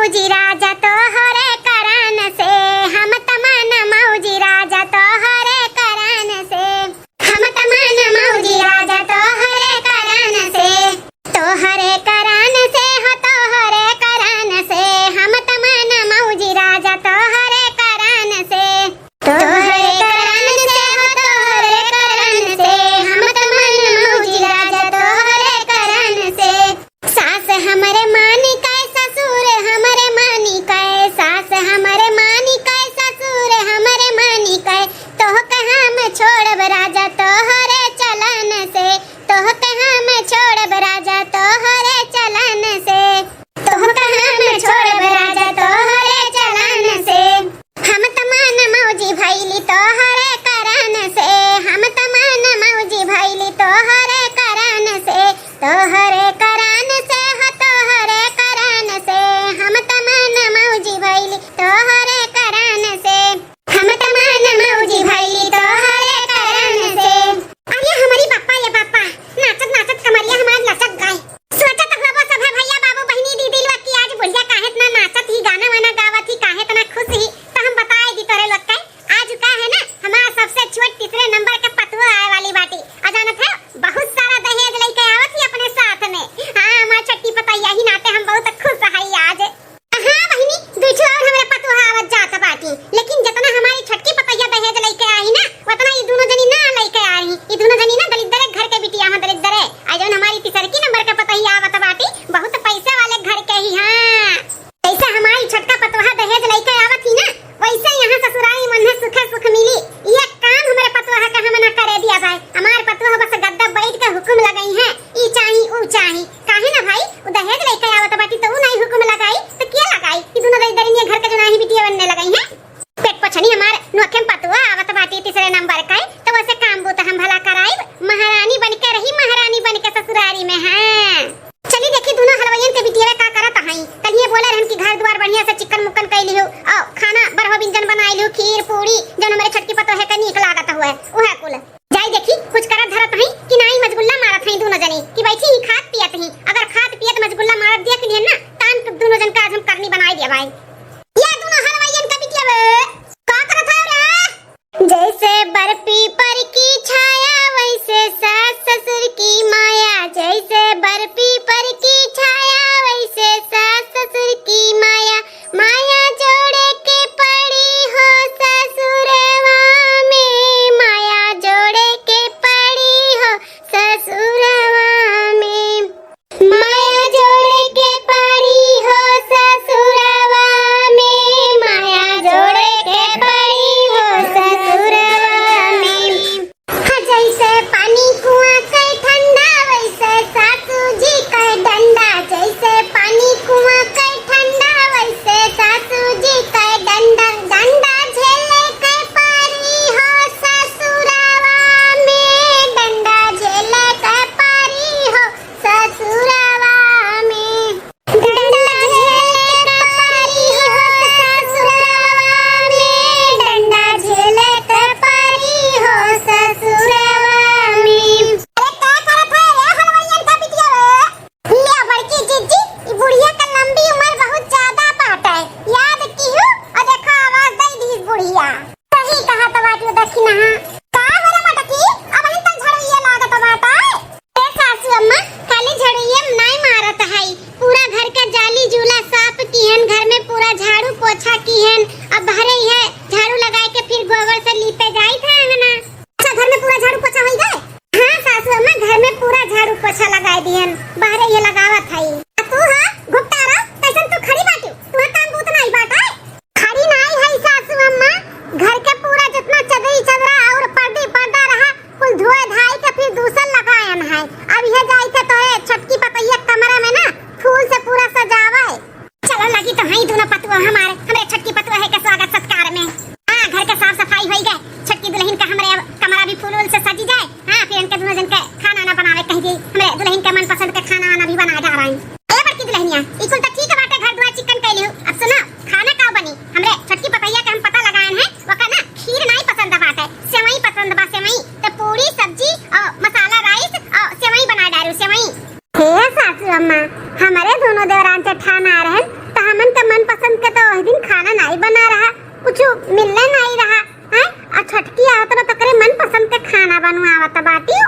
मौजी राजा तोहरे करान से, हम तमान मौजी राजा तोहरे करान से, हम तमान मौजी राजा तोहरे करान से, तोहरे करान से हो तोहरे करान से, हम तमान मौजी राजा तोहरे करान से, तोहरे करान से हो तोहरे करान से, हम तमान मौजी राजा तोहरे करान से। सास हमरे मानी कै ससुर हमरे मानी कै, मिलने नहीं रहा है। और छटकी आवत बा तकरे मन पसंद के खाना बनवावत बाटी।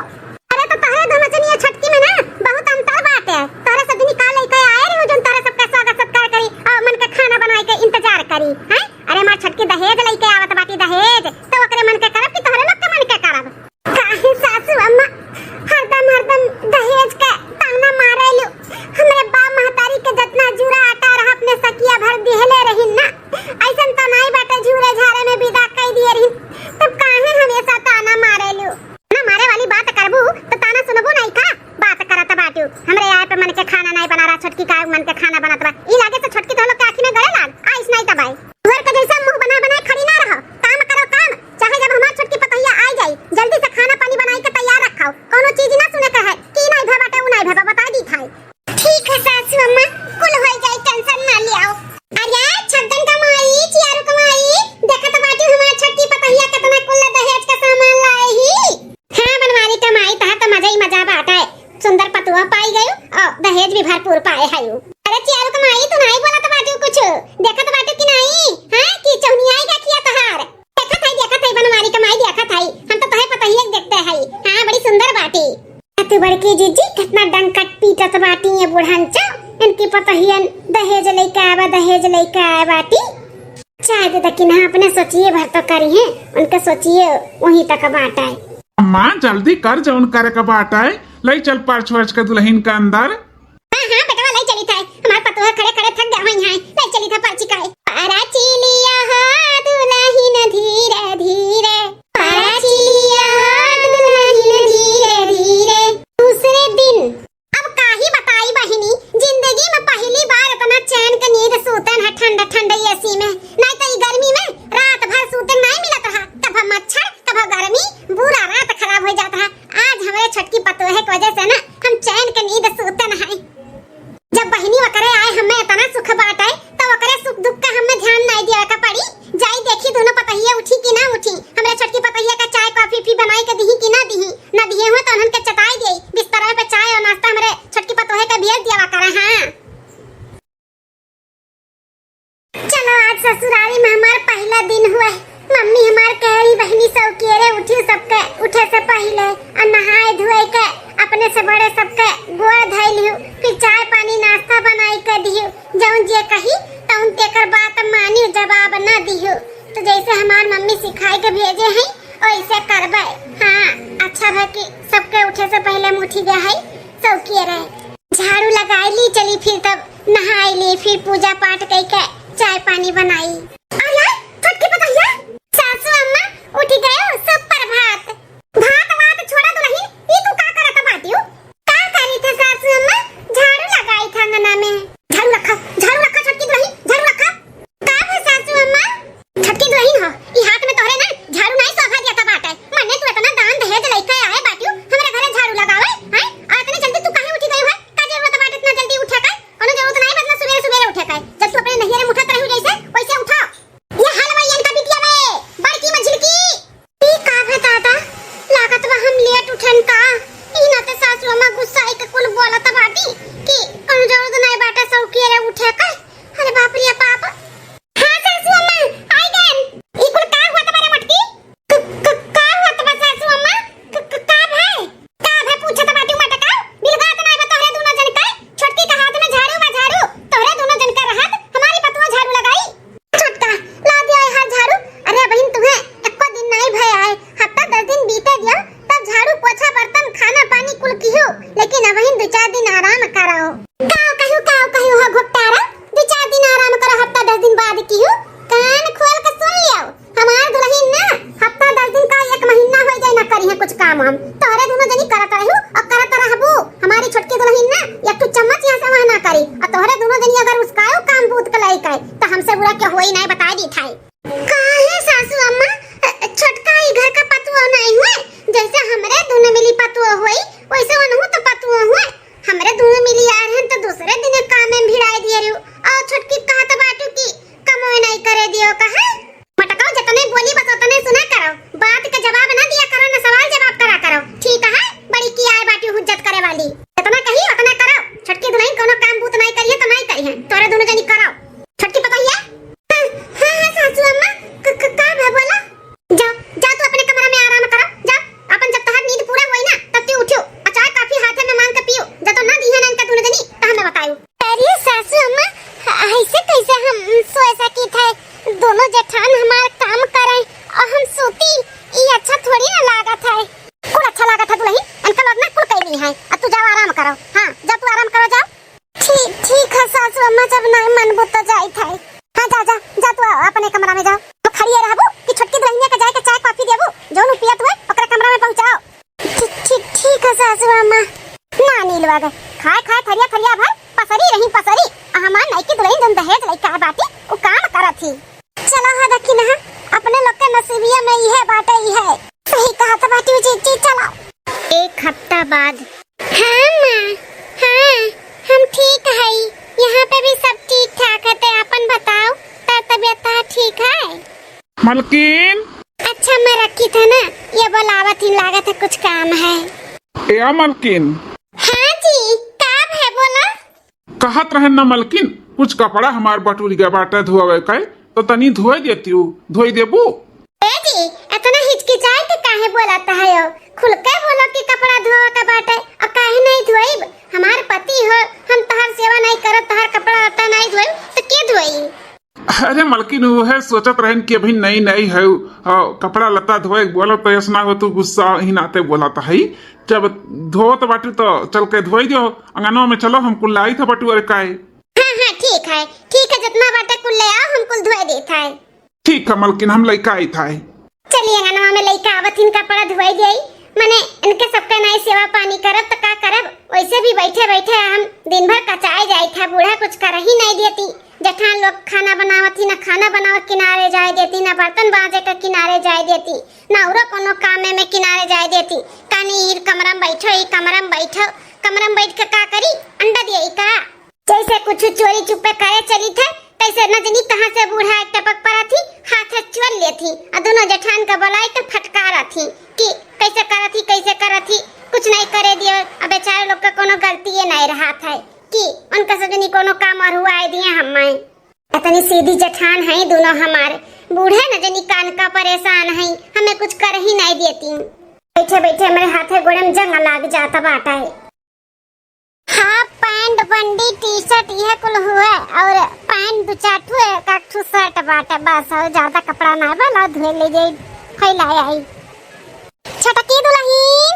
अरे तो तहरे दोनों जनिया छटकी में ना बहुत अंतर बाटे। तोरे सब निकाल लेके आए रे जोन तोरे सबका स्वागत सत्कार करी और मन के खाना बनाए के इंतजार करी हैं। अरे मार छटकी दहेज लेके आवत बाटी दहेज तो ओकरे मन के करब कि तोरे लोग के मन के करब। काहे सासू अम्मा हरदम दहेज के ताना मारेलु। हमरे बाप महतारी के जतना जूरा आटा रहा अपने सकिया भर दिहले रही ना ऐसन तो नहीं बाटे झूरे झारे में विदा कई दिए रही। तब काहे हमेशा ताना मारेलु। ना मारे वाली बात करबू तो ताना सुनबू नहीं का बात करत बाटू। हमरे आए पे मन के खाना नहीं बना रहा छटकी का मन के खाना बनत बा। ई लागे से छटकी तो लोग के आंखी में गड़े लाग आइस नहीं तबाई। घर के जैसा मुंह बना खड़ी ना रहो। काम करो काम चाहे जब हमार छटकी पतैया आ जाई जल्दी से खाना पानी बनाई के तैयार रखाओ। कोनो चीज ना सुने का है की नहीं भे बाटे उ नहीं भे बता दी थाई। ठीक है सासू अम्मा कुल हो जाई टेंशन ना लियाओ। अरे छगन कमाई चियारू कमाई देखत बाटू हमार छटकी पतैया कितना कुल दहेज का सामान लाई ही। हां बनवारी कमाई ता तो मजा ही मजा बाटे। सुंदर पतुआ पाई गयो और दहेज भी भरपूर पाए हयू। अरे चियारू कमाई तू नहीं बोलत बाटू कुछ देखत बाटू कि नहीं हां की चौनियाई का किया तहार देखत है बनवारी कमाई देखत है। हम तो तहे पतैया देखते है। हां बड़ी सुंदर बाटी। तू बड़की जीजी कितना डंकट पीटत बाटी ये बुढ़ांचा इनकी पतहियन दहेज लेके आवा बाटी। चाहे दे तक ना अपने सोचिए भर तो करी है उनके सोचिए वहीं तक बाटा है। अम्मा जल्दी कर जौन करे का बाटा है लई चल पर्च वर्च के दुल्हन के अंदर। हां बेटवा लई चली था हमार पतोहा खड़े थक गए हैं लई चली था पर्ची का पारा चिलिया हा दुल्हन धीरे धीरे पारा चिलिया हा दुल्हन धीरे धीरे। दूसरे दिन अब काहे बताई बहिनी जिंदगी में पहली बार इतना चैन के नींद सूतन है ठंडा एसी में नहीं तो ये गर्मी में रात भर सूतन नहीं मिलत रहा। कब मच्छर कब गर्मी पूरा रात खराब हो जाता है। आज हमारे छटकी पतोहे की वजह से ना हम चैन के नींद सूतन है। जब बहिनी वकरे आए हमें इतना सुख बाटे तो वकरे सुख दुख का हमें ध्यान नहीं दिया का पड़ी। जाई देखी दोनों पतहिया उठी कि ना उठी हमरे छटकी पतहिया का चाय कॉफी पी बनाई के दी कि ना दिए हुए तो उन्हन के चटाई देई बिस्तर पे चाय और नाश्ता हमरे छटकी पतोहे का भेज दिया करे। हां चलो आज ससुराली में हमारा पहला दिन हुआ। मम्मी हमार कह रही बहनी सब केरे उठी सबके उठे से पहले और नहाए धोए के अपने से बड़े सबके गोड़ धइलियो फिर चाय पानी नाश्ता बनाई के दियो जौन जे कही तौन तेकर बात मानी जवाब न दियो। तो जैसे हमार मम्मी सिखाई के भेजे हैं वैसे करबे। हां अच्छा है कि सबके उठे से पहले मुठी गए है सब केरे झाड़ू लगाई ली चली फिर तब नहाई ली फिर पूजा पाठ करके चाय पानी बनाई। अरे छटकी पतैया सासू अम्मा उठ गए सब प्रभात भात छोड़ा दुल्हन ये तू का करत बाटियो का करी थे सासू अम्मा झाड़ू लगाई था अंगना में। झाड़ू रखा छटकी दुल्हन झाड़ू रखा का है सासू अम्मा। छटकी दुल्हन हो ई हाथ में तोरे ना झाड़ू नहीं सोभा दिया था बाटे मने तू इतना दान दहेज लेके आए बाटियो हमरे घरे झाड़ू लगावे हैं और इतनी जल्दी तू काहे उठी गई है का जरूरत बाटे इतना जल्दी उठे का कोनो जरूरत नहीं बदला सवेरे उठे का जब तू अपने नहिरे में उठत रही जैसे वैसे उठा। ये हलवाईयन का बिटिया में बड़की मंजिल की ई का है दादा लागत बा हम लेट उठन का ई ना ते सासू अम्मा गुस्सा आई के कुल बोलत बाटी कि कोनो जरूरत नहीं बाटे सब केरे उठे का। अरे बाप रे बाप। हां सासू अम्मा आई गन ई कुल का हुआ तुम्हारे मटकी का हुआ तुम्हारे सासू अम्मा का भाई पूछत बाटी मटका बिलगा त नहीं बतहरे दोनों जन का छटकी का हाथ में झाड़ू तोरे दोनों जन का रहत हमारी पतवा झाड़ू लगाई छटका ला दिया है हाथ झाड़ू। अरे बहन तुम्हें एको दिन नहीं भय आए हफ्ता 10 दिन बीते गया तब झाड़ू पोछा बर्तन खाना पानी कुल कियो लेकिन अब बहन 2-4 दिन आराम कराओ। काऊ कहियो हो घुटतारा 2-4 दिन आराम करो हफ्ता 10 दिन बाद कियो कान खोल के सुन लियो हमार दुल्हन ना हफ्ता 10 दिन का 1 महीना हो जाए ना करी है कुछ काम हम तोरे दोनों जनी करत रहू और करत रहबू। हमारी छटकी दुल्हन ना एक तो चम्मच यहां से वहां ना करी और तोरे दोनों जनी अगर उसकायो काम भूत के लाई काए तो हमसे बुरा के होई नहीं बता दी थाई। काहे सासू अम्मा छटका ई घर का पतुआ नहीं हुए जैसे हमरे दोनों मिली पतुआ होई वैसे वनहु तो पतुआ हुए हमरे दोनों मिली यार हैं तो दूसरे दिन काम में भिड़ाई दिए रहो और छटकी कहत बाटू की कमोय नहीं करे दियो कहा मटकाओ जतने बोली बस उतने सुना करो बात का जवाब ना दिया करो ना सवाल जवाब करा करो ठीक है। बड़ी की आए बाटी हुज्जत करे वाली जितना कही उतना करो छटकी दुल्हन कोनो काम भूत नहीं करिए तो नहीं करी है तोरे दोनों जनी करो छटकी पतैया। हां सासू अम्मा सासू अम्मा ऐसे कैसे हम सोए सकी थे? दोनों जेठान हमार काम करे और हम सोती, ये अच्छा थोड़ी ना लागत है। कुल अच्छा लागत है दुल्हन, इनका लोग ना कुल कैली है। अब तू जाओ आराम करो। हाँ जा तू आराम करो, जाओ। ठीक है सासू अम्मा, जब नहीं मन बुत जाई थे। हाँ जा जा जा तू अपने कमरा में जाओ। तो खड़ी रहबू कि छोटकी दुल्हनिया के जाए के चाय कॉफी देबू, जोन पियत हुए ओकरा कमरा में पहुंचाओ। ठीक है सासू अम्मा। ना नीलवा गए खाए थरिया थरिया भर पसरी रही पसरी। हमार नहीं की दुल्हन जन दहेज लई का बाटी वो काम करत थी। चलो हा देखी ना, अपने लोग के नसीबिया में यह बाटे ही है। सही कहा था बाटी जी। चलो। एक हफ्ता बाद। हाँ माँ, हाँ हम ठीक है, यहाँ पे भी सब ठीक ठाक है। अपन बताओ, तबियत ठीक है? मलकिन। अच्छा मैं रखी था ना, ये बोलावत ही लागत है कुछ काम है। या मलकिन। हाँ जी काम है, बोला। कहत रहे न मलकिन, कुछ कपड़ा हमार बटूरी के बाटे धोवे के, तो तनी धोए देती हूँ, धोई देबू? जी इतना हिचकिचाए के काहे बोलता है यो? खुल के बोलो कि कपड़ा धोवे के बाटे और काहे नहीं धोइब? हमार पति हो, हम तहार सेवा नहीं करत, तहार कपड़ा लत्ता नहीं धोइब तो के धोई? अरे मलकिन वो है सोचत रहन कि अभी नई है कपड़ा लत्ता धोए बोलो तो ऐसा हो तू गुस्सा ही नाते बोला था है। जब धोत बाटू तो चल के धोई दियो, अंगनवा में चलो, हम कुल लाई था बटू। अरे काहे? हाँ ठीक है जितना बाटे कुल ले आओ, हम कुल धोए देता है। ठीक है मलकिन, हम लइका आई था। चलिए अंगनवा में लइका आवत हिन कपड़ा धोई देई, मने इनके सबके नहीं सेवा पानी करब तो का करब? वैसे भी बैठे बैठे हम दिन भर कचाए जाई था, बूढ़ा कुछ कर ही नहीं देती। जेठान लोग खाना बनावत ही, ना खाना बनावत किनारे जाए देती, ना बर्तन बाजे के किनारे जाए देती, ना औरो कोनो कामे में किनारे जाए देती। कानी कमरा में बैठो, कमरा में बैठ के का करी? अंडा दिए का? जैसे कुछ चोरी चुपे करे चली थे, तैसे न जानी कहां से बूढ़ा एक टपक पड़ा थी, हाथ चुल लेती और दोनों जेठान का बुलाई के फटकारा थी कि कैसे करा थी, कुछ नहीं करे दियो। अब बेचारे लोग का कोनो गलती नहीं रहा था कि उनका सजनी कोनो काम और हुआ है दिए। हमें इतनी सीधी जेठान है दोनों हमारे, बूढ़े न जानी कान का परेशान है, हमें कुछ कर ही नहीं देती। बैठे बैठे मेरे हाथे गोड़े में जंग लग जाता बाटा है। हाफ पैंट बंडी टी शर्ट यह कुल हुआ और पैंट दो चाटू है, काठू शर्ट बाटा बस, और ज्यादा कपड़ा ना बला धोए ले जाई फैलाए आई। छटकी दुल्हन,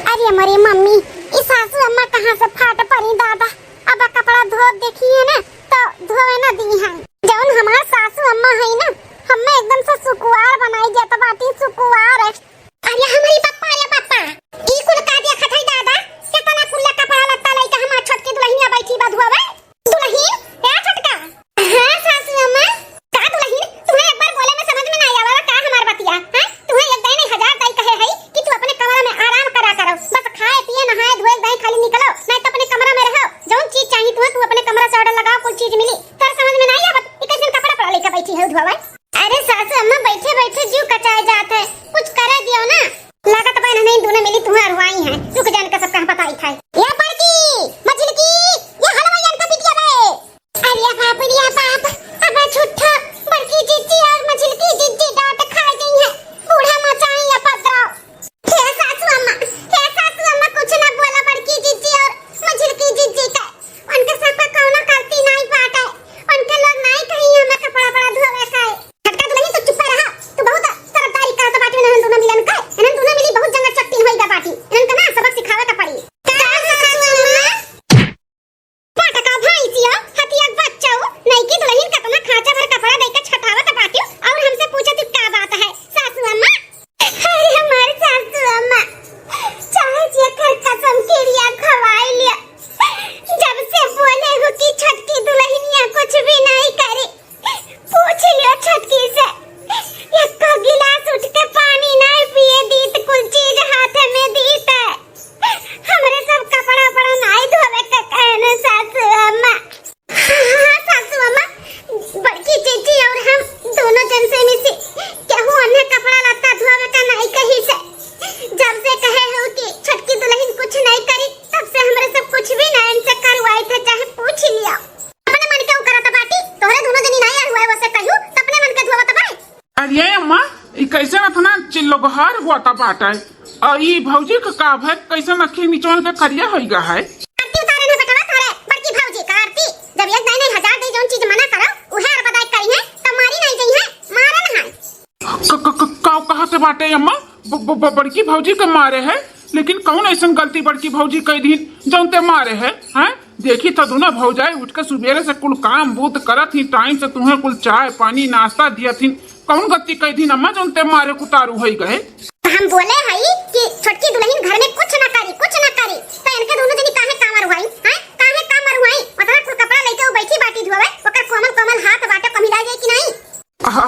अरे हमारी मम्मी इस सासू अम्मा कहाँ से फाट पड़ी दादा। अब कपड़ा धो देखी है ना तो धोए ना दी है। जौन हमार सासू अम्मा है ना, हमें एकदम से सुकुवार बनाई जाता बाटी, सुकुवार। अरे हमारी पप्पा ई कुल का दिया खथई दादा, कितना कुल्ला कपड़ा लत्ता लई के हमार छोटकी दुल्हनिया बैठी बा धोवे। दुल्हन ए छोटका। हां सासू अम्मा। का दुल्हन, तुम्हें एक बार बोले में समझ में नहीं आवा का हमार बतिया? हां तुम्हें एक दिन 1000 दाई कहे है कि तू अपने कमरा में आराम करा करो, बस खाए पिए नहाए धोए दाई खाली निकलो, नहीं तो अपने कमरा में रहो। जौन चीज चाहिए तू अपने कमरा से ऑर्डर लगाओ, कुछ चीज मिली। तर समझ में नहीं आवत ई कैसे कपड़ा पड़ा लेके बैठी है धोवे? अरे सासू अम्मा बैठे बैठे जीव कचाए जात है, कुछ करे दियो ना। लागत बहन नहीं दोनों मिली तुम्हें अरवाई है, रुक जान का सब कहां पता ही था। ये बड़की मछली ये हलवाई का बिटिया बे। अरे बाप रे बाप, अब झूठा बड़की जीजी और मछली की जीजी डांट खा गई है, बूढ़ा मचाई या पतरा। हे सासू अम्मा कुछ ना बोला बड़की जीजी और मछली की जीजी का, उनके सब का कौनो गलती नहीं बात है, उनके लोग नहीं कहीं हमें कपड़ा बड़ा धोवे का है। हटका दुल्हन तो चुप रहा, तू बहुत तरफदारी करत बाटी में दोनों मिलन का, इनन दोनों मिली बहुत जंगल चक्की होई गा बाटी, इनन का ना सबक सिखावे का पड़ी। का सासू अम्मा पाटा का भाई सिया हतिया बच्चा नहीं की दुल्हन कितना खाचा भर कपड़ा देके छटावत बाटी और हमसे पूछत का बात है सासू अम्मा। अरे हमारे सासू अम्मा चाहे जे कर कसम किरिया खवाई लिया, जब से बोले हो कि छटकी दुल्हनिया कुछ भी नहीं करे, पूछ लियो छटकी से, एक का गिलास उठ के पानी नहीं पिए दीत, कुल चीज हाथ में दीत है, हमरे सब कपड़ा पड़ा नहीं धोवे का कहने सासू अम्मा। हाँ सासू अम्मा, बड़की जीजी और हम दोनों जन से मिसी केहू अन्य कपड़ा लत्ता धोवे का नहीं कही से, जब से कहे हो कि छटकी दुल्हन कुछ नहीं करी, तब से हमरे सब कुछ भी नहीं इनसे करवाई थे, चाहे पूछ लिया। अपने मन के करत बाटी, तोरे दोनों जनी नहीं हुआ वैसे कहू तो अपने मन के धोवत बाई। अरे अम्मा ई कैसे न थना चिल्लोगहार हुआ था बाटा है, और ई भौजी का है कैसे नखी निचोड़ के करिया होइगा है। आरती उतारे ना बेटा थारे, बड़की बाटे अम्मा बड़की भौजी के मारे है, लेकिन कौन ऐसा गलती बड़की भौजी कई दिन जौनते मारे है हैं? देखी तो दोनों भौजाई उठ के सुबेरे से कुल काम बूत करत ही, टाइम से तुम्हें कुल चाय पानी नाश्ता दिया थी, कौन गलती कई दिन अम्मा जौनते मारे कुतारू हो गए। हम बोले हई कि छोटकी दुल्हन घर में कुछ न करी तो इनके दोनों जनी काहे कामर हुआई हैं? काहे कामर हुआई? मतलब कुल कपड़ा लेके वो बैठी बाटी धोवे, ओकर कोमल हाथ बाटे कमिला जाए कि नहीं?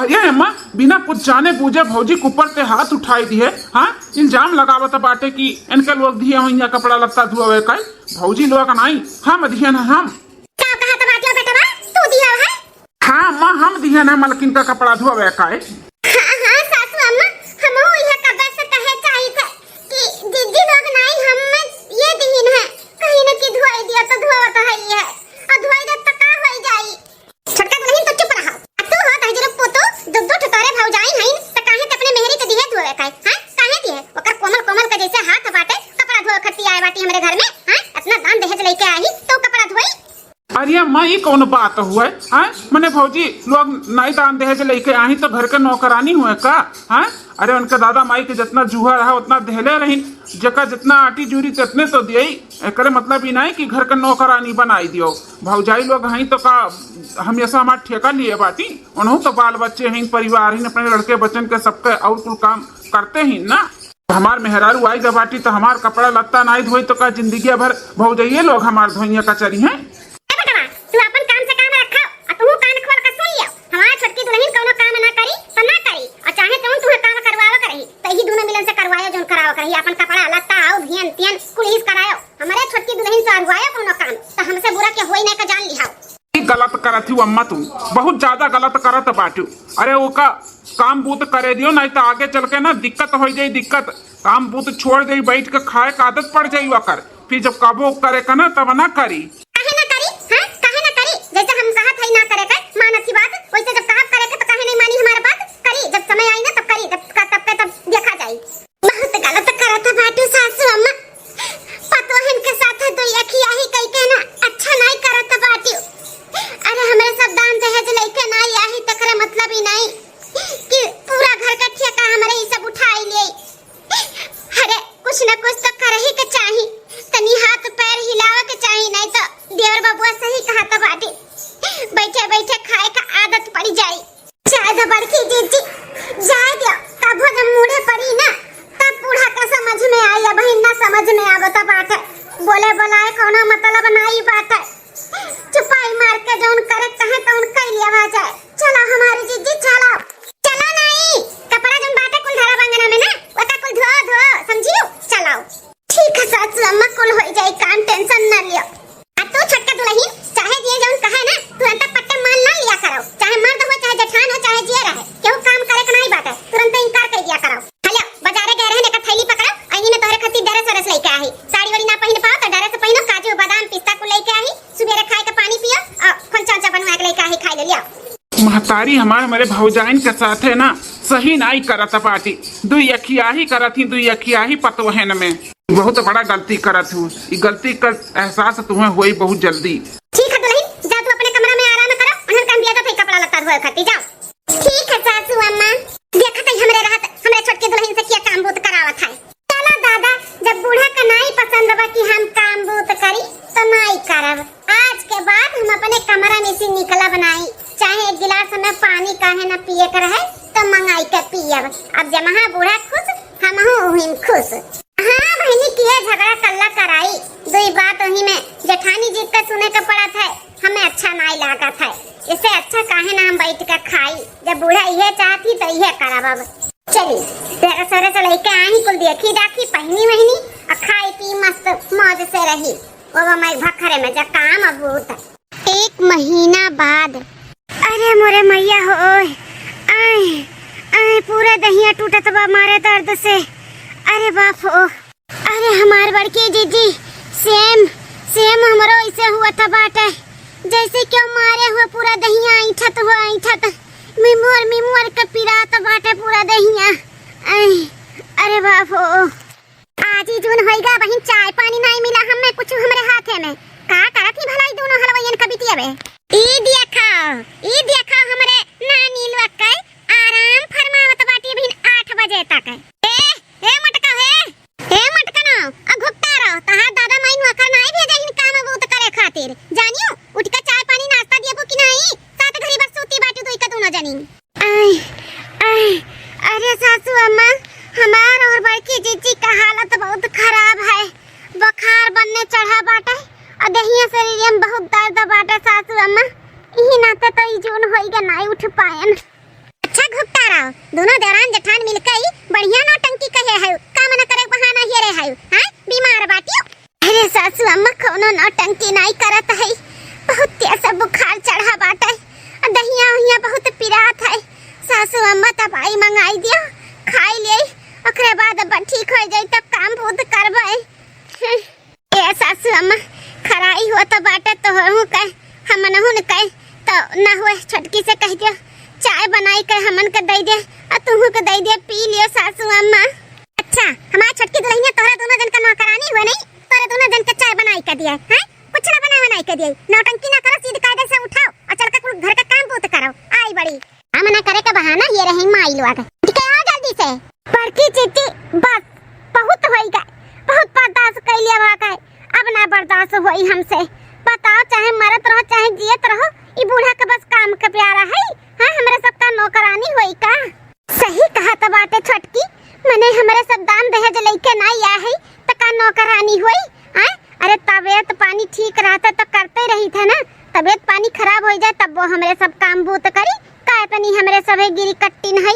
ये अम्मा बिना कुछ जाने बूझे भौजी के ऊपर से हाथ उठाई दिए, हाँ इल्जाम लगावत बाटे कि इनके लोग दिए हुआ कपड़ा लगता धुआवे का, भौजी लोग नहीं हम दिए ना। हम क्या कहा तो बाटिया बेटा तू दिया है? हाँ अम्मा हम दिए ना मलकिन का कपड़ा धुआवे का। हाँ सासू अम्मा हम यह कब्बे से कहे चाहिए थे कि दीदी लोग नहीं हम ये दीन है कहीं न की धुआई दिया तो धुआवा तो है ही है, और धुआई दे तो का हो जाई। छोटका दुल्हन तो चुप रहा, तू हो तहजर पुतो दो ठुकारे भौजाई हैं त काहे ते अपने मेहरी के दिए धुआवे का हैं? काहे दिए ओकर कोमल का जैसे हाथ बाटे कपड़ा धोए खती आए बाटी हमरे घर में हैं? इतना दान दहेज लेके आई तो कपड़ा धोई। अरे अम्मा ये कौन बात हुआ है? मैंने भौजी लोग नहीं दान दहेज लेके आई तो घर के नौकरानी हुए का? हैं? अरे उनके दादा माई के जितना जूहा रहा उतना दहले रही, जका जितना आटी जूरी तितने तो दियई, एकरे मतलब ही नहीं कि घर के नौकरानी बनाई दियो। भौजाई लोग हैं तो का हमेशा हमारा ठेका लिए बाटी, उन्होंने तो बाल बच्चे हैं, परिवार हैं, अपने लड़के बच्चन के सबके और कुल काम करते ही ना। हमार मेहरारू आई बाटी तो हमार कपड़ा लत्ता नहीं धोई तो का जिंदगी भर भौजाइये लोग हमार धोइया कचरी हैं। तू अपन काम से काम रखो और तू कान खोल के सुन लियो, हमार छोटकी दुल्हन कोनो काम ना करी तो ना करी, और चाहे तुम तुम्हें काम करवाओ करही तो ही दोनों मिलन से करवायो जोन कराओ करही, अपन कपड़ा लत्ता आओ धियन तियन कुल हिस करायो, हमारे छोटकी दुल्हन से अरवायो कोनो काम तो हमसे बुरा के होई नहीं का जान लिहाओ। गलत करत हूँ अम्मा, तुम बहुत ज्यादा गलत करत बाटू। अरे वो का काम बूत करे दियो नहीं तो आगे चल के ना दिक्कत हो जाये, दिक्कत काम बूत छोड़ दे बैठ के खाए का आदत पड़ जाये वकर, फिर जब काबू करे का ना तब ना करी। जैसे हम कहत है ना करे का मानत की बात, वैसे जब कहा करे के तो काहे नहीं मानी हमारा बात, करी जब समय आई ना तब करी, तब देखा जाए। बहुत गलत करत बाटू सासू अम्मा, पतोहन के साथ तो यखिया ही कई के ना अच्छा नहीं करत बाटू। अरे हमरे सब दान दहेज लेके ना आही तकरे मतलब ही नहीं कि पूरा घर का ठेका हमरे ही सब उठाई ले। अरे कुछ न कुछ तो कर ही के चाही, तनी हाथ पैर हिलावे के चाही, नहीं तो देवर बाबुआ सही कहा तो बाटी बैठे बैठे खाए का आदत पड़ जाए। शायद बड़की जीजी जाए दियो तब जब मुड़े पड़ी ना तब बूढ़ा का समझ में आई, बहन ना समझ में आवता बात है, बोले बोलाए कोनो मतलब नहीं बात है, चुपाई मार के जौन करे कहे तो उन कई लिया आ जाए। चलो हमारी जीजी चलो नहीं कपड़ा जौन बाटे कुल धरा बंगना में ना ओका कुल धो समझियो, चलाओ ठीक है सासू अम्मा कुल हो जाए काम, टेंशन ना लियो। अब तो छोटका दुल्हन चाहे जे जौन कहे ना तुरंत पट्टे मान ना लिया करो, चाहे मर्द हो चाहे जेठान हो चाहे जिया रहे, क्यों काम करे का नहीं बात है तुरंत इनकार कर दिया करो। हेलो बाजारे गए रहे ने का थैली पकड़ो, आईनी में तोहरे खातिर डरे सरस लेके आई, साड़ी वाड़ी ना पहन पाओ तो डरे से पहनो, काजू बादाम पिस्ता को लेके आई, सुबेरे खाए का पानी पियो और खंचा बनवा के लेके आई, खा ले लिया। महतारी हमारे भौजाइन के साथ है ना सही नहीं करत पाटी, दुई अखिया ही करत ही, दुई अखिया ही पतोहन में बहुत बड़ा गलती करत हूँ, ये गलती का एहसास तुम्हें हुई बहुत जल्दी। ठीक है दुल्हन जा तू अपने कमरा में आराम करो, उन्हें काम दिया था कपड़ा लत्ता धोए खाती जाओ। ठीक है सासू अम्मा, देखा था हमरे रहत हमरे छोटके दुल्हन से क्या काम बूत करावत है। चलो दादा जब बूढ़ा का नहीं पसंद बा कि हम काम बूत करी तो नहीं करब, आज के बाद हम अपने कमरा में से निकला बनाई, चाहे एक गिलास हमें पानी काहे न पिए कर है तो मंगाई के पियब। अब जब महा बूढ़ा खुश हम हुई खुश। हाँ बहनी किया झगड़ा कल्ला कराई, दुई बात वही में जेठानी जी का सुने का पड़ा था, हमें अच्छा नहीं लगा था, इससे अच्छा काहे ना हम बैठ कर खाई, जब बूढ़ा यह चाहती तो यह करब। अब चली सरे से लेके आई कुल देखी दाखी पहनी वहनी और खाई पी मस्त मौज से रही, वो मैं भखरे में जब काम अब होता। एक महीना बाद अरे मोरे मैया हो आए आए पूरा दहिया टूटत बा मारे दर्द से, अरे बाप हो। अरे हमार बड़की जीजी सेम हमरो ऐसे हुआ था बाटे, जैसे क्यों मारे हुए पूरा दहिया ऐठत मिमुर के पिरात बाटे पूरा दहिया। अरे बाप हो आज ही जून होइगा बहन, चाय पानी नहीं मिला हमें कुछ हमरे हाथे में, का करत ही भलाई दोनों हलवैयन का बिटिया बे। ई देखा हमरे नानी लोग के आराम फरमावत बाटी बहन 8 बजे तक। सासू अम्मा यही नाते तो ई जून होइगा नहीं उठ पायन। अच्छा घुपटा रहो दोनों देवरान जेठान मिलके ही बढ़िया नौटंकी कहे है काम न करे बहाना हेरे है हां बीमार बाटियो। अरे सासू अम्मा कोनो नौटंकी नहीं करत है बहुत तेज बुखार चढ़ा बाटे दहिया उहिया बहुत पिरात है सासू अम्मा दवाई मंगाई दियो खाई ले ओकरे बाद अब ठीक हो जाई तब काम बहुत करबे। ए सासू अम्मा खराई हो तो बाटे तो हो कह हम नहु न कह तो ना हुए छटकी से कह दियो चाय बनाई के हमन के दे दे आ तुहु के दे दे पी लियो सासू अम्मा। अच्छा हमार छटकी दुल्हनिया तोरा दोनों जन का नौकरानी हुए नहीं तोरे दोनों जन के चाय बनाई के दिया है कुछ ना बनाई के दिया नौटंकी ना करो सीधे कायदे से उठाओ और चल के घर का काम पूत करो आई बड़ी हम ना करे का बहाना ये रही माई लोग ठीक है आ जल्दी से बड़की चिट्ठी बस बहुत होई गए बहुत बर्दाश्त कर लिया वाका अब ना बर्दाश्त होई हमसे बताओ चाहे मरत रहो चाहे जियत रहो ई बूढ़ा के बस काम का प्यारा है हां हमरा सबका नौकरानी होई का सही कहा त बाटे छटकी मने हमरे सब दान दहेज लेके ना आया है त का नौकरानी होई हां अरे तबीयत पानी ठीक रहता तो करते रही था ना तबीयत पानी खराब हो जाए तब वो हमरे सब काम बूत करी काय तनी हमरे सबे गिरी कट्टिन है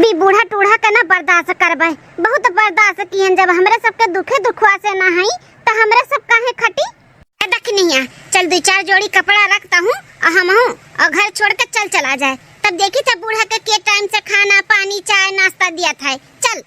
भी बूढ़ा टूढ़ा का ना बर्दाश्त करबे बहुत बर्दाश्त कियन जब हमरे सबके दुखे दुखवा से ना है तो हमरे सब काहे खटी देख नहीं चल दो चार जोड़ी कपड़ा रखता हूँ और हम हूँ और घर छोड़ के चला जाए तब देखी था बूढ़ा के टाइम से खाना पानी चाय नाश्ता दिया था चल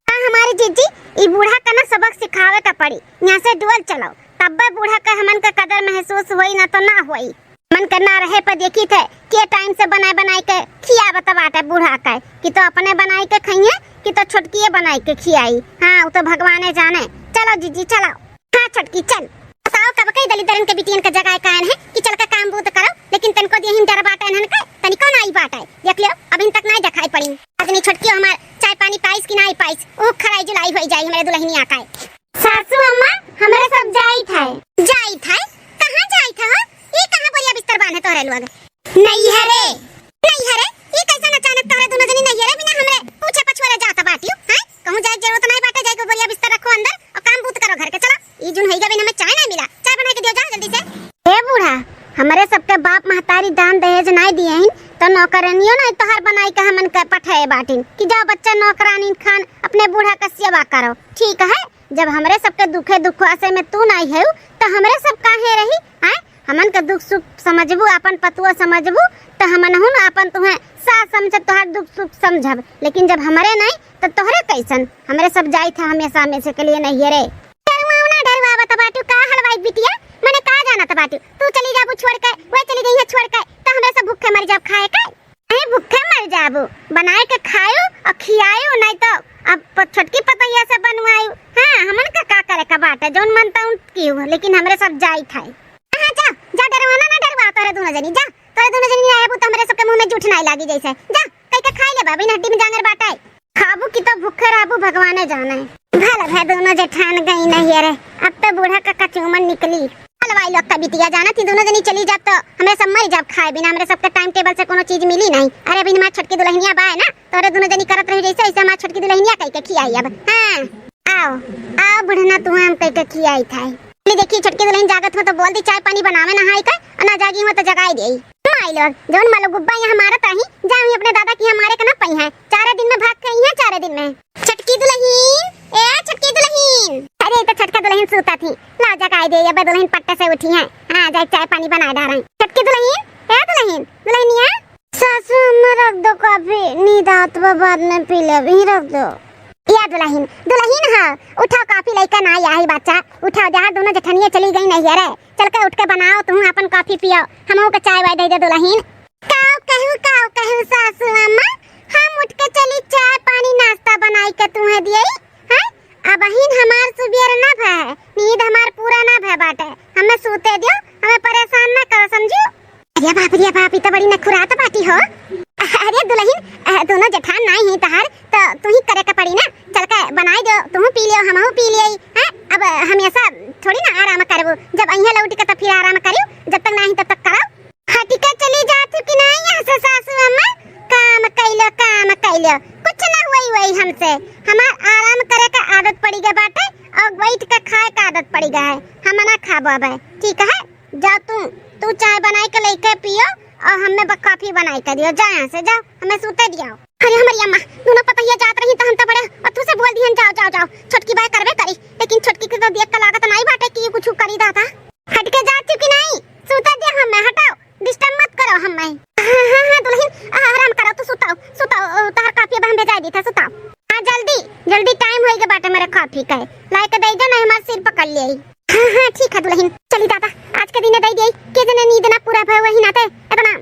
हाँ हमारी जीजी ये बूढ़ा का ना सबक सिखावे का पड़ी यहाँ से डुअल चलाओ तब बूढ़ा का हमन का कदर महसूस हुई ना तो ना हुई मन करना रहे पर देखी थे के टाइम से बनाई के खिया बताबाटा बूढ़ा का कि तो अपने बनाई के खाइए कि तो छुटकी बनाई के खियाई हाँ वो तो भगवाने जाने चलो जीजी चलाओ हाँ छटकी चल बताओ कब कई दलिदरन के बिटियन का जगह कायन है कि चल का काम बूत करो लेकिन तनको दिहिन डर बाटा नन का तनिको ना आई बाटा देख लियो अभी तक नहीं दिखाई पड़ी आदमी छटकी हमार चाय पानी पाइस कि नहीं पाइस ओ खराई जुलाई होई जाई हमरे दुल्हनिया का सासू अम्मा हमरे सब जाई था कहां जाई था ये कहां बोलिया बिस्तर बांधे तोरे लोग नहीं हरे ये कैसा अचानक तोरे दोनों जनी नहीं हरे बिना हमरे पूछे पछुरे जाता बाटियो हैं कहूं जाए जरूरत नहीं बाटे जाए को बोलिया बिस्तर रखो अंदर और काम बूत करो घर के चलो ई जुन होइगा बिना में चाय नहीं मिला चाय बना के दियो जा जल्दी से ए बूढ़ा हमरे सबके बाप महतारी दान दहेज नहीं दिए हैं तो नौकरानियों नहीं तोहर बनाई के हमन के पठाए बाटिन कि जाओ बच्चा नौकरानी खान अपने बूढ़ा का सेवा करो ठीक है जब हमरे सबके दुखे दुखवासे में तू नहीं है तो हमरे सब काहे रही हैं हमन का दुख सुख समझबू अपन पतुआ समझबू तो हमन हूं अपन तुम्हें सास समझ तोहर दुख सुख समझब लेकिन जब हमारे नहीं तो तोहरे कैसन हमरे सब जाई था हमेशा हमेशा के लिए नहीं रे डरवा बता बाटू का हलवाई बिटिया मैंने कहा जाना था बाटू तू चली जाबू छोड़ के वो चली गई है छोड़ के तो हमरे सब भूखे मर जाब खाए का नहीं भूखे मर जाबू बनाए के खायो और खियायो नहीं तो अब छटकी पतैया से बनवायो हां हमन का करे का बात है जोन मनता हूं क्यों लेकिन हमरे सब जाई था हां जा डरवाना ना डरवा तोरे दोनों जनी जा तोरे दोनों जनी आए तो हमरे सबके मुंह में जूठ नहीं लागी जैसे जा कई के खाई ले बाबी हड्डी में जांगर बाटा खाबू की तो भूखे रहबू भगवाने जाने भला भे दोनों जेठान गई नहीं रे अब तो बूढ़ा का कचूमन निकली हलवाई लोग का बिटिया जाना थी दोनों जनी चली जाब तो हमें सब मर जाब खाए बिना हमरे सबके टाइम टेबल से कोनो चीज मिली नहीं अरे अभी हमार छटकी दुल्हनिया बा है ना तोरे दोनों जनी करत रही जैसे ऐसे हमार छटकी दुल्हनिया कई के खियाई अब हां आओ बुढ़ना तू हम कई के खियाई था देखी छटकी दुल्हन जागत हो तो बोल दी चाय पानी बनावे नहाई का ना जागी हो तो जगाई देई माई लोग जोन मालो गुब्बा यहां मारत आही जाऊं अपने दादा की हमारे का ना पई है 4 दिन में भाग गई है 4 दिन में छटकी दुल्हन अरे तो छटका दुल्हन सोता थी ला जगाई दे अब दुल्हन पट्टे से उठी है हां जाए चाय पानी बना डाल रही छटकी दुल्हन दुल्हनिया सासू में रख दो कॉफी नींद आत बाद में पी ले भी रख दो या दुल्हन हां उठाओ कॉफी लेकर ना आई बच्चा उठाओ जहां दोनों जेठनिया चली गई नहीं रे चल के उठ के बनाओ तुम अपन कॉफी पियो हमहू के चाय वाय दे दे दुल्हन काऊ कहू सासू अम्मा हम उठ के चली चाय पानी नाश्ता बनाई के तुम्हें दिए हां अब बहिन हमार सुबेर ना भे नींद हमार पूरा ना भे बाटे हमें सूते दियो हमें परेशान ना करो समझो अरे बाप तो बड़ी नखुरात बाटी हो अरे दुल्हन दोनों जेठान नहीं है तहार तो तू ही करे का पड़ी ना चल के बनाई दो तुम पी लियो हमहू पी लियो हैं अब हमेशा थोड़ी ना आराम करबो जब अइया लौट के तो फिर आराम करियो जब तक नहीं तब तक करो हटी के चली जात कि नहीं यहां से सासू अम्मा काम कैलो कुछ ना वही हमसे हमार आराम करे का आदत पड़ी गई बाटे और बैठ के खाए का आदत पड़ी गई है हम ना खाबो अब ठीक है जा तू चाय बना बनाई के लेके पियो और हमें कॉफी बनाई के दियो। जा यहाँ से जाओ, हमें सूते दियो। अरे हमारी अम्मा दोनों पतैया जात रही तो हम तो बड़े और तू से बोल दिहन जाओ जाओ जाओ। छोटकी बाय करबे करी, लेकिन छोटकी के तो देख के लागत नहीं बाटे कि कुछ करी दाता। हट के जाती कि नहीं, सूते दियो हमें, हटाओ, डिस्टर्ब मत करो हमें। हां दुल्हन आराम करो, तू सुताओ सुताओ, तार कॉफी हम भेजा दी था, सुताओ। हां जल्दी जल्दी, टाइम होई के बाटे मेरे कॉफी का, लाके दे दे, नहीं हमार सिर पकड़ ले। हां ठीक है दुल्हन, चली दादा आज के दिन दे दे के जने नींद ना पूरा भय वही नाते इतना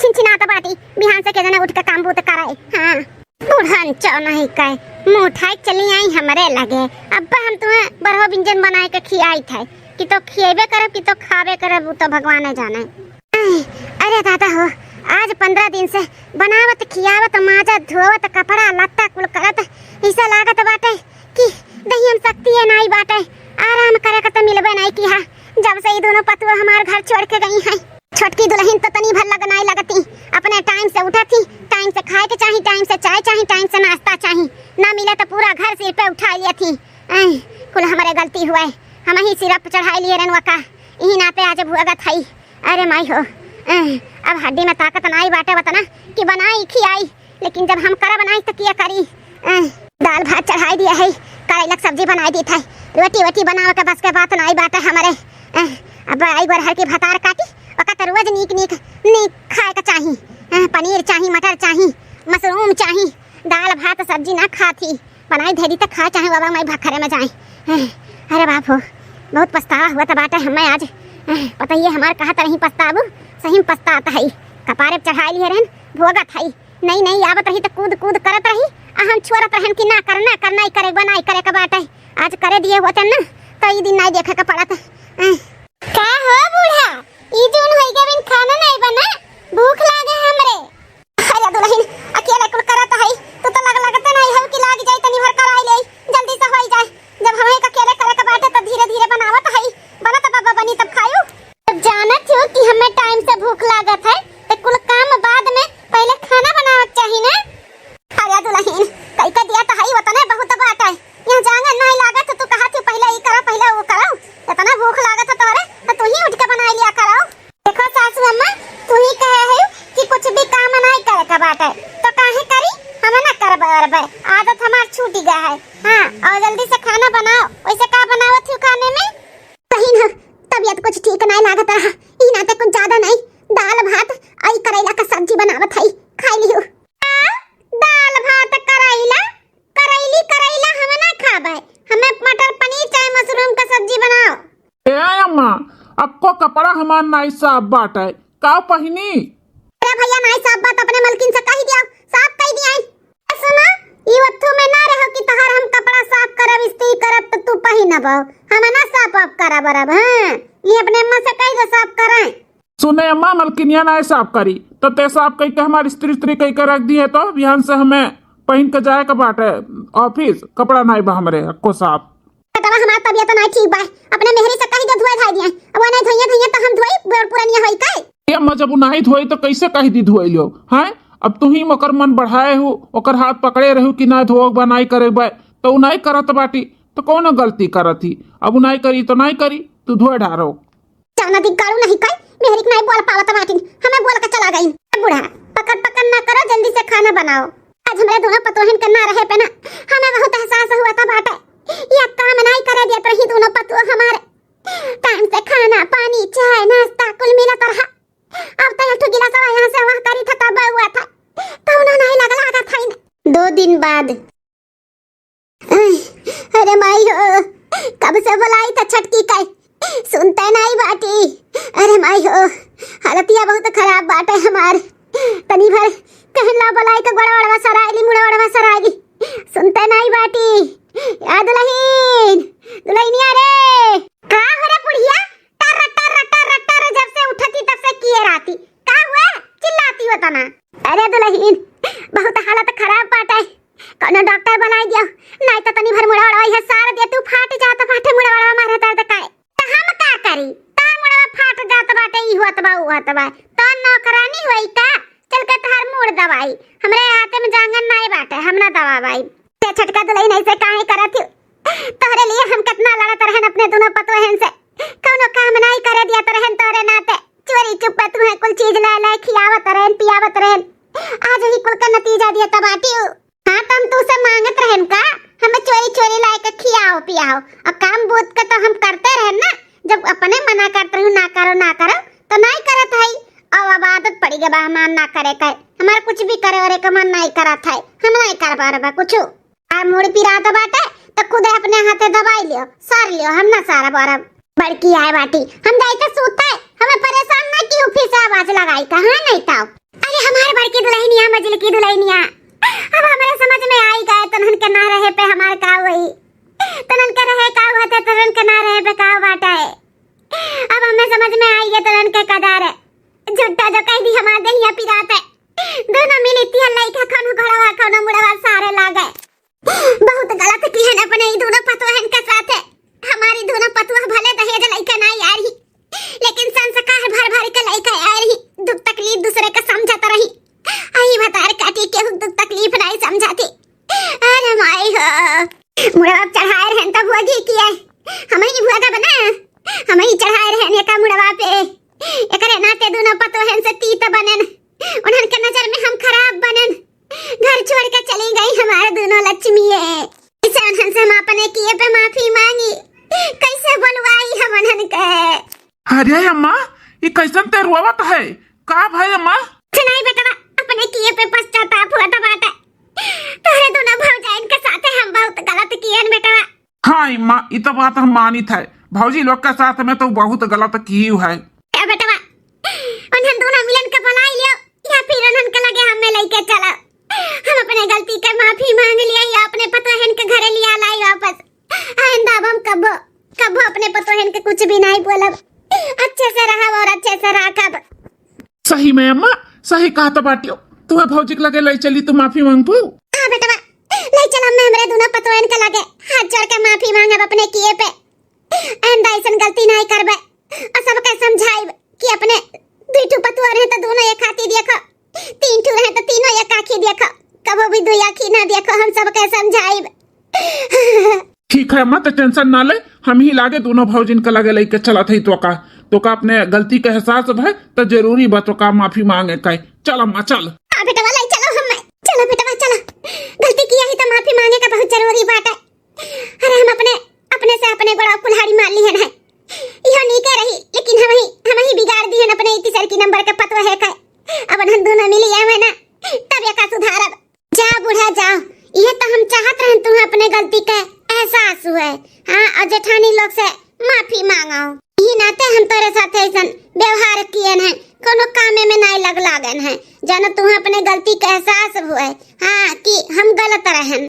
छिनछिनाता बाटी, बिहान से के जने उठ के काम बूत कराए। हां बुढ़न चौ नहीं कहे मुंह उठाई चली आई हमरे लगे। अब हम तुम्हें बरहो व्यंजन बनाए के खियाई थे कि तो खिएबे करब कि तो खाबे करब, वो तो भगवान जाने। अरे दादा हो, आज 15 दिन से बनावत खियावत माजत धोवत कपड़ा लत्ता कुल करत, ऐसा लागत बाटे कि दही हम शक्ति है नहीं बाटे, आराम करे का तो मिलबे नहीं किया जब से ये दोनों पतुआ हमारे घर छोड़ के गई हैं। छोटकी दुल्हन तो तनी भर लगनाई लगती, अपने टाइम से उठा थी, टाइम से खाए के चाहिए, टाइम से चाय चाहिए, टाइम से नाश्ता चाहिए, ना मिला तो पूरा घर सिर पे उठा लिया थी। कुल हमारे गलती हुआ है, हम ही सिरप चढ़ाई लिए रनवा का, यही नाते आज भुआगत है। अरे माई हो, अब हड्डी में ताकत नहीं बाटे बतना कि बनाई खियाई, लेकिन जब हम करा बनाई तो किया करी। दाल भात चढ़ाई दिया है, करेला सब्जी बनाई दी था, रोटी वोटी बनावे के बस के बात नहीं बाटे हमारे। अब आई बार हर की भतार काटी और रोज नीक नीक नीक खाए का चाहिए, पनीर चाहिए, मटर चाहिए, मशरूम चाहिए, दाल भात सब्जी ना खाती, बनाई धेरी तक खा चाहे बाबा मैं भखरे में जाए। अरे बाप हो, बहुत पछतावा हुआ था बाटे हमें आज, पता ही हमारे कहा तरह पछताबू, सही में पछताता है। कपारे चढ़ाई लिए रहन भोगत है, नहीं नहीं आवत रही तो कूद कूद करत रही, हम छोड़त रहन कि ना करना करना ही करे बनाई करे का बाटे, आज करे दिए होते ना तो ये दिन नहीं देखे का पड़त। का हो बूढ़ा, ई जोन होई के बिन खाना नहीं बना, भूख लागे हमरे। अरे दुल्हन अकेले कुल करत है तो लगते नहीं है कि लाग जाए, तनी भर कराई ले जल्दी से होई जाए। जब हमें अकेले करे का बाटे तो धीरे धीरे बनावत है, बना तो बाबा बनी तब खायो। जब जानत हो कि हमें टाइम से भूख लागत है तो कुल काम बाद में पहले खाना बनावत चाहिए ना। अरे दुल्हन कई का दिया तो है वतने बहुत बात है, यहां जांगन नहीं लागत तो कहा थी पहले ई करा पहले वो करो, इतना भूख लागत है तोरे तो तू ही उठ के बना लिया करो। देखो सासू अम्मा, तू ही कहे है कि कुछ भी काम नहीं करे का बात है तो काहे करी, हम ना करबे, आदत हमार छूट गया है। हां और जल्दी से खाना बनाओ, वैसे का बनावत हो खाने में? कहीं ना तबीयत कुछ ठीक नहीं लागत रहा, ई ना तो कुछ ज्यादा नहीं, दाल भात आई करेला का सब्जी बनावत है, खा लियो। दाल भात करेला करेली करेला हम ना खाबे, हमें मटर पनीर चाहे मशरूम का सब्जी बनाओ। ए अम्मा अक्को कपड़ा हमार नाई साफ बाटे का पहिनी। अरे भैया नाई साफ बात अपने मलकिन से कह दिया, साफ कह दिया। सुना ई वथु में ना रहो कि तहार हम कपड़ा साफ करब इस्त्री करब तो तू पहिनब, हम ना साफ आप करब बराब। हां ये अपने अम्मा से कह दो साफ करें। सुने अम्मा मलकिनिया ना साफ करी तो ते साफ कई के हमारी स्त्री कई के रख दी है, तो बिहान से हमें पहन के जाए का बाटे ऑफिस, कपड़ा नहीं बा हमरे अक्को साफ। तबा हमार तबीयत नहीं ठीक बा, अपने मेहरी से कह दो धोए धाई दिए, अब नहीं धोइए तो हम धोई पूरा नहीं होई काई। ये अम्मा जब नहीं धोई तो कैसे कह दी धोई लो हैं, अब तू ही मकर मन बढ़ाए हो, ओकर हाथ पकड़े रहू कि ना धोग बा नहीं करे बा, तो उ नहीं करत बाटी तो कौन गलती करत ही, अब नहीं करी तो नहीं करी, तू धोए ढारो। जाना दी गाड़ू नहीं काई, मेहरी के नहीं बोल पावत बाटी, हमें बोल के चला गई। बूढ़ा पकड़ पकड़ ना करो, जल्दी से खाना बनाओ। आज हमरे दोनों पतोहन के ना रहे पे ना हमें बहुत एहसास हुआ था बाटे, ये काम नहीं करे दिया तो ही दोनों पतोह हमारे टाइम से खाना पानी चाय नाश्ता कुल मिलत रहा। अब तो एक गिलास यहाँ से वहाँ करी था तब हुआ था, तो उन्हें नहीं लगा था। 2 दिन बाद अरे माई हो, कब से बुलाई था छटकी का, सुनते नहीं बाटी। अरे माई हो, हालतिया बहुत खराब बाटे हमार, तनी भर कहला बुलाई के गोड़वा सरायली मुड़वा सरायली, सुनते नहीं बाटी। याद दुल्हन दुल्हनिया रे, का हो रे बुढ़िया, टर टर टर टर जब से उठती तब से किए राती, का हुआ चिल्लाती हो तना। अरे दुल्हन बहुत हालत खराब बाटे, कोनो डॉक्टर बुलाई दियो, नहीं तो तनी भर मुड़वा है सार दे, तू फाट जात फाटे मुड़वा मारे दर्द काए, तो हम का करी, ता मुड़वा फाट जात बाटे, ई होत बा तो नौकरानी होई का, चल के तहार मुड़ दवाई, हमरे हाथे में जांगन नहीं बाटे, हम ना दवा भाई। ते छटका दुल्हन ऐसे काहे करत हो, तोहरे लिए हम कितना लड़त रहन अपने दोनों पतोहन से, कोनो काम नहीं करे दिया तो रहन तोरे नाते, चोरी चुपे तुम्हें कुल चीज ले ले खियावत रहन पियावत रहन, आज ही कुल का नतीजा दिया तबाटी। हाँ तुम तुझसे मांगत रहन का हमें चोरी चोरी लाए के खियाओ पियाओ, और काम बोध के तो हम करते रहन ना। जब अपने मना करते रहूं ना करो तो नहीं करत है, और अब आदत पड़ी गई बा हमार ना करे के, हमार कुछ भी करे और एक मन नहीं करत है, हम नहीं कर पा रहे कुछ। आ मुड़ पिरात बाटे तो खुद अपने हाथे दबाई लियो सार लियो, हम ना सारा बार बड़की आए बाटी हम जाइते सूते, हमें परेशान ना क्यों फिर से आवाज लगाई कहां नहीं ताओ। अरे हमारे बड़की दुल्हनिया मजल की दुल्हनिया अब हमारे समझ में आई गए, तनन के ना रहे पे हमार का वही तनन के रहे का होते तनन के ना रहे पे का बाटा है। अब हमें समझ में आई है तनन के कदार है, झुट्टा जो कह दी हमारे दहिया पिरात है, दोनों मिली थी हल्लाई का खानो घड़वा खानो मुड़वा सारे लागे। बहुत गलत की है अपने ही दोनों पतोहन के साथ है, हमारी दोनों पतुआ भले दहेज लइका ना यार ही, लेकिन संस्कार भर भर के लइका यार ही, दुख तकलीफ दूसरे का समझता रही, आई बतार काटी के दुख तकलीफ नहीं समझाती। अरे माई हो मुड़वा चढ़ाए रहन तब वही किए, हमें ही भुआ का बना हमें ही चढ़ाए रहन का मुड़वा पे, एकरे नाते दोनों पतोहन से तीत बनन, उन्हन के नजर में हम खराब बनन, घर छोड़ के चली गई हमारे दोनों लक्ष्मी है। इसे उन्हन से हम अपने किए पे माफी मांगी, कैसे बोलवाई हम उन्हन के। अरे अम्मा ये कैसन ते रोवत है का भाई अम्मा? नहीं बेटा अपने किए पे पश्चाताप हुआ था बात, तोरे दोनों भौजाइन के साथ हम बहुत गलत किए न बेटा। हाँ अम्मा ये तो बात हम मानी था, भौजी लोग के साथ में तो बहुत गलत की है। क्या बेटा उन्हन दोनों मिलन के बुला लियो या फिर उन्हन के लगे हमें लेके चलो, हम अपने गलती के माफी मांग लिया या अपने पतोहन के घरे लिया लाई वापस, आइंदा हम कबो अपने पतोहन के कुछ भी नहीं बोलब, अच्छे से रहा और अच्छे से रखब। सही में अम्मा सही कहा तो बाटियो, तुम्हें भौजी के लगे ले चली तो माफी मांगबू। हाँ बेटा ले चलो मैं हमरे दोनों पतोहन के लगे हाथ जोड़ के माफी मांगब अपने किए पे, आइंदा ऐसन गलती नहीं करबे, और सबके समझाइब कि अपने दुईठू पतुआ रहे तो दोनों एक हाथी देखो, तीन ठू रहे तो तीनों एक आँखी देखो, कबो भी दुई आँखी ना देखो, हम सबके समझाइब। ठीक है अम्मा तो टेंशन ना ले, हम ही लागे दोनों भौजिन के लगे लेके चला थी तो का अपने गलती के एहसास है तो जरूरी बातों का माफी मांगे कहे। चल अम्मा चल। हाँ बेटा ले चलो हमें, चलो बेटा चलो, गलती किया ही तो माफी मांगे का बहुत जरूरी बात है। अरे हम अपने से अपने बड़ा कुल्हाड़ी मार ली है ना, यह नहीं कह रही लेकिन हम ही बिगाड़ दी है अपने इतनी की नंबर का पतवा है का, अब हम दोनों मिली है ना तब का सुधारब। जा बूढ़ा जाओ, ये तो हम चाहत रहे तुम अपने गलती का एहसास हुए, हाँ और जेठानी लोग से माफी मांगो, ही नाते हम तोरे साथ ऐसा व्यवहार किए हैं, कोनो कामे में नहीं लागन है, जानो तुम अपने गलती का एहसास हुए, हाँ कि हम गलत रहन।